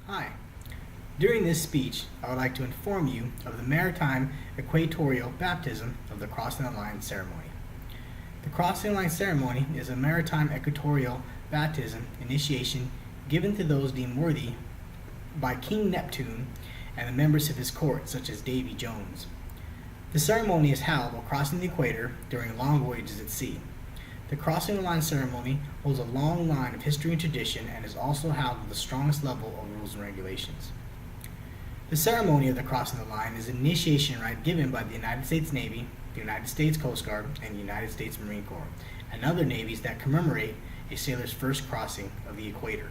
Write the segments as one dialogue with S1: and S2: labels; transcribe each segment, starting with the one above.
S1: Hi. During this speech, I would like to inform you of the Maritime Equatorial Baptism of the Crossing the Line ceremony. The Crossing the Line ceremony is a maritime equatorial baptism initiation given to those deemed worthy by King Neptune and the members of his court, such as Davy Jones. The ceremony is held while crossing the equator during long voyages at sea. The Crossing the Line ceremony holds a long line of history and tradition and is also held with the strongest level of rules and regulations. The ceremony of the Crossing the Line is an initiation rite given by the United States Navy, the United States Coast Guard, and the United States Marine Corps, and other navies that commemorate a sailor's first crossing of the equator.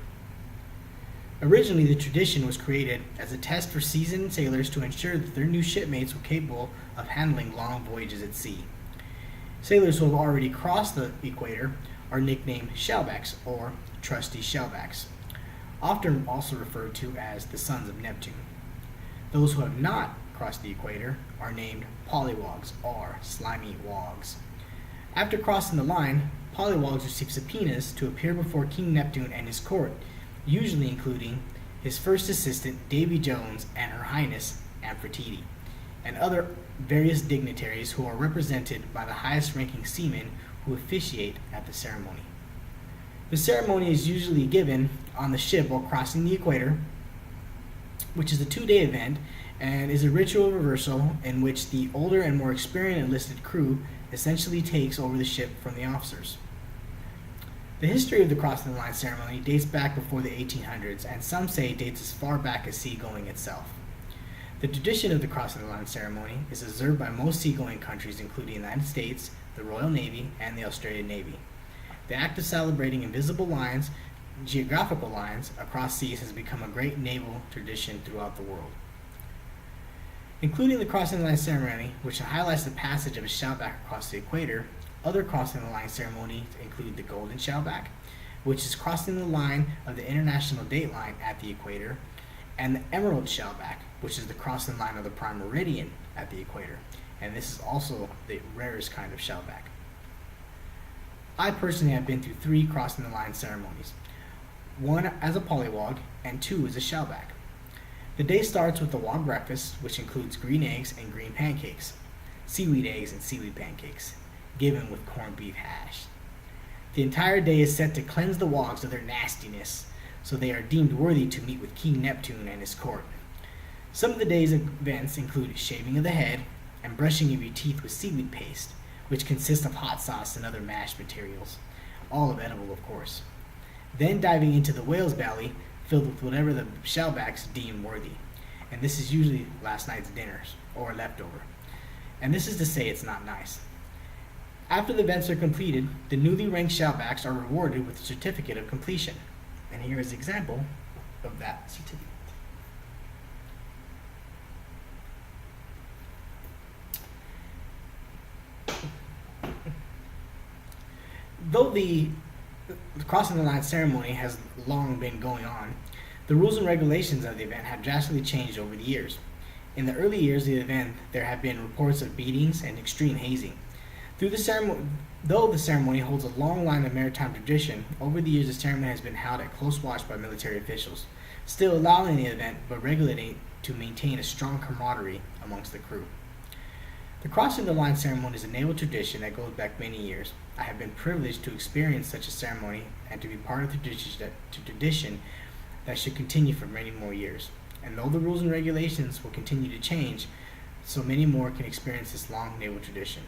S1: Originally, the tradition was created as a test for seasoned sailors to ensure that their new shipmates were capable of handling long voyages at sea. Sailors who have already crossed the equator are nicknamed shellbacks or trusty shellbacks, often also referred to as the sons of Neptune. Those who have not crossed the equator are named polywogs or slimy wogs. After crossing the line, polywogs receive subpoenas to appear before King Neptune and his court, usually including his first assistant Davy Jones and Her Highness Amphitrite, and other various dignitaries who are represented by the highest ranking seamen who officiate at the ceremony. The ceremony is usually given on the ship while crossing the equator, which is a 2-day event and is a ritual reversal in which the older and more experienced enlisted crew essentially takes over the ship from the officers. The history of the Crossing the Line ceremony dates back before the 1800s, and some say it dates as far back as seagoing itself. The tradition of the Crossing the Line ceremony is observed by most seagoing countries, including the United States, the Royal Navy, and the Australian Navy. The act of celebrating invisible lines, geographical lines, across seas has become a great naval tradition throughout the world. Including the Crossing the Line ceremony, which highlights the passage of a shellback across the equator, other Crossing the Line ceremonies include the Golden Shellback, which is crossing the line of the international date line at the equator, and the Emerald Shellback, which is the crossing line of the prime meridian at the equator, and this is also the rarest kind of shellback. I personally have been through 3 Crossing the Line ceremonies, 1 as a polywog and 2 as a shellback. The day starts with the wog breakfast, which includes green eggs and green pancakes, seaweed eggs and seaweed pancakes, given with corned beef hash. The entire day is set to cleanse the wogs of their nastiness, so they are deemed worthy to meet with King Neptune and his court. Some of the day's events include shaving of the head and brushing of your teeth with seaweed paste, which consists of hot sauce and other mashed materials, all of edible, of course. Then diving into the whale's belly, filled with whatever the shellbacks deem worthy, and this is usually last night's dinners or leftover. And this is to say it's not nice. After the events are completed, the newly ranked shellbacks are rewarded with a certificate of completion. And here is an example of that certificate. Though the Crossing the Line ceremony has long been going on, the rules and regulations of the event have drastically changed over the years. In the early years of the event, there have been reports of beatings and extreme hazing. Though the ceremony holds a long line of maritime tradition, over the years the ceremony has been held at close watch by military officials, still allowing the event but regulating to maintain a strong camaraderie amongst the crew. The Crossing the Line ceremony is a naval tradition that goes back many years. I have been privileged to experience such a ceremony and to be part of the tradition that should continue for many more years. And though the rules and regulations will continue to change, so many more can experience this long naval tradition.